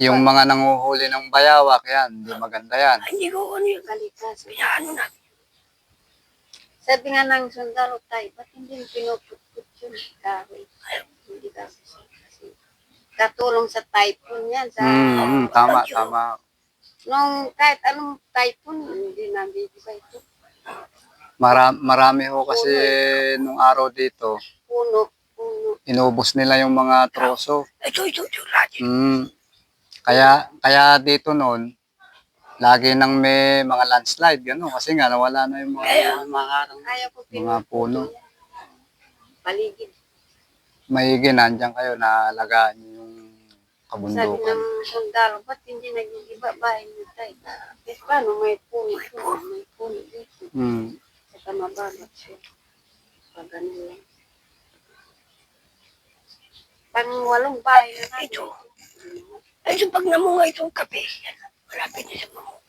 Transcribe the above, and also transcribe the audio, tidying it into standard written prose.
Yung mga nanguhuli ng bayawak, yan, hindi maganda yan. Hindi ko ano yung kalikas. Pinaano na. Sabi nga ng sundalo tayo, ba't hindi pinuputput yun? Kahoy. Hindi kasi katulong sa typhoon yan. Sa, tama, tama. Nung kahit anong typhoon, hindi nabibigay ito. Marami ho kasi nung araw dito. Puno. Inubos nila yung mga troso. Ito. Kaya dito noon, lagi nang may mga landslide, gano'n. Kasi nga, nawala na yung mga puno. Paligid. Maigi, nandiyan kayo, naalagaan nyo yung kabundukan. Sabi ng sundalo, ba't hindi nag-iiba bahay nyo tayo? Kasi paano may puno dito. Saka mababat siya. Pag ganun lang. Pang 8 bahay na natin. Ito pag namunga itong kape, malapit na sa mamunga.